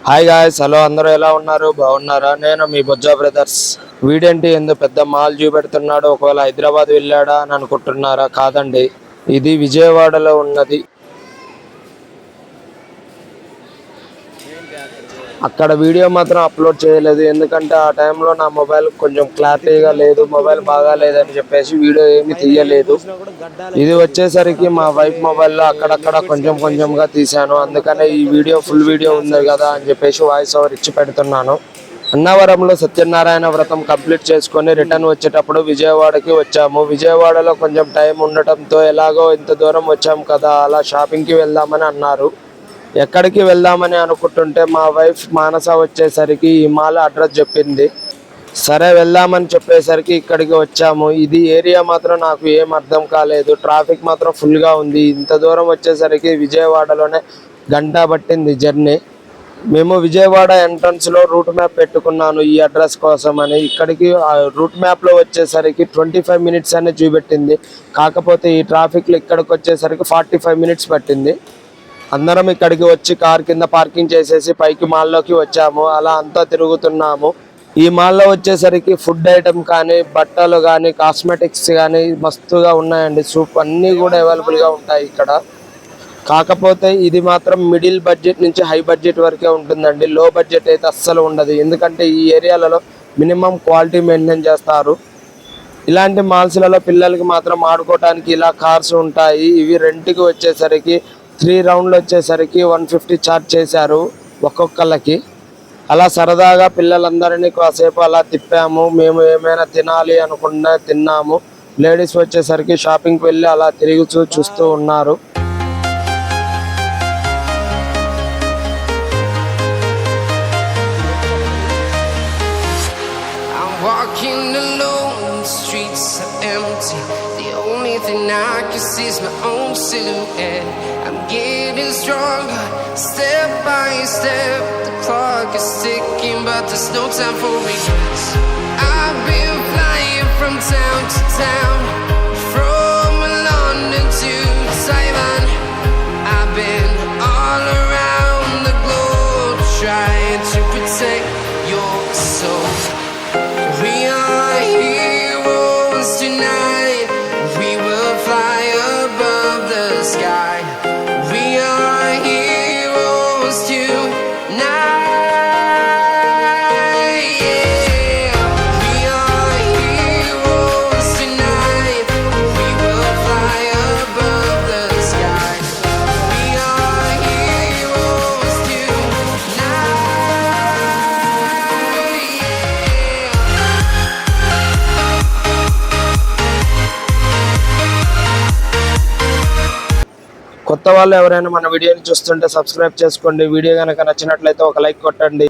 Hi guys, hello అందరూ ఎలా ఉన్నారు? బాగున్నారా? నేను మీ బొజ్జా బ్రదర్స్. వీడేంటి ఎందుకు పెద్ద మాల్ చూపెడుతున్నాడు? ఒకవేళ హైదరాబాద్ వెళ్ళాడా అని అనుకుంటున్నారా? కాదండి, ఇది విజయవాడలో ఉన్నది. అక్కడ వీడియో మాత్రం అప్లోడ్ చేయలేదు, ఎందుకంటే ఆ టైంలో నా మొబైల్ కొంచెం క్లారిటీగా లేదు, మొబైల్ బాగా లేదని చెప్పేసి వీడియో ఏమి తీయలేదు. ఇది వచ్చేసరికి మా వైఫ్ మొబైల్లో అక్కడక్కడ కొంచెం కొంచెంగా తీశాను, అందుకనే ఈ వీడియో ఫుల్ వీడియో ఉంది కదా అని చెప్పేసి వాయిస్ ఓవర్ ఇచ్చి పెడుతున్నాను. అన్నవరంలో సత్యనారాయణ వ్రతం కంప్లీట్ చేసుకొని రిటర్న్ వచ్చేటప్పుడు విజయవాడకి వచ్చాము. విజయవాడలో కొంచెం టైం ఉండటంతో ఎలాగో ఇంత దూరం వచ్చాము కదా, అలా షాపింగ్కి వెళ్దామని అన్నారు. ఎక్కడికి వెళ్దామని అనుకుంటుంటే మా వైఫ్ మానస వచ్చేసరికి ఈ మాల్ అడ్రస్ చెప్పింది. సరే వెళ్దామని చెప్పేసరికి ఇక్కడికి వచ్చాము. ఇది ఏరియా మాత్రం నాకు ఏం అర్థం కాలేదు, ట్రాఫిక్ మాత్రం ఫుల్గా ఉంది. ఇంత దూరం వచ్చేసరికి విజయవాడలోనే గంట పట్టింది జర్నీ. మేము విజయవాడ ఎంట్రన్స్లో రూట్ మ్యాప్ పెట్టుకున్నాను ఈ అడ్రస్ కోసం అని. ఇక్కడికి రూట్ మ్యాప్లో వచ్చేసరికి 25 మినిట్స్ అనే చూపెట్టింది, కాకపోతే ఈ ట్రాఫిక్లో ఇక్కడికి వచ్చేసరికి 45 మినిట్స్ పట్టింది. అందరం ఇక్కడికి వచ్చి కార్ కింద పార్కింగ్ చేసేసి పైకి మాల్లోకి వచ్చాము. అలా అంతా తిరుగుతున్నాము. ఈ మాల్లో వచ్చేసరికి ఫుడ్ ఐటమ్ కానీ, బట్టలు కానీ, కాస్మెటిక్స్ కానీ మస్తుగా ఉన్నాయండి. సూప్ అన్నీ కూడా అవైలబుల్గా ఉంటాయి ఇక్కడ. కాకపోతే ఇది మాత్రం మిడిల్ బడ్జెట్ నుంచి హై బడ్జెట్ వరకే ఉంటుందండి, లో బడ్జెట్ అయితే అస్సలు ఉండదు. ఎందుకంటే ఈ ఏరియాలలో మినిమం క్వాలిటీ మెయింటైన్ చేస్తారు. ఇలాంటి మాల్స్లలో పిల్లలకి మాత్రం ఆడుకోవడానికి ఇలా కార్స్ ఉంటాయి. ఇవి రెంట్కి వచ్చేసరికి 3 రౌండ్లు వచ్చేసరికి 150 ఛార్జ్ చేశారు ఒక్కొక్కళ్ళకి. అలా సరదాగా పిల్లలందరినీ కాసేపు అలా తిప్పాము. మేము ఏమైనా తినాలి అనుకున్నా తిన్నాము. లేడీస్ వచ్చేసరికి షాపింగ్కి వెళ్ళి అలా తిరిగి చూస్తూ ఉన్నారు. I can see my own silhouette. I'm getting stronger, step by step. The clock is ticking, but there's no time for regrets. I've been flying from town to town, from London to Taiwan. I've been all around the globe, trying to protect your soul. We are heroes tonight. We will fly above the sky. We are heroes tonight. Yeah. We are heroes tonight. We will fly above the sky. We are heroes tonight. కొత్త వాళ్ళు ఎవరైనా మన వీడియోని చూస్తుంటే subscribe చేసుకోండి. Video కనుక నచ్చినట్లయితే ఒక లైక్ కొట్టండి.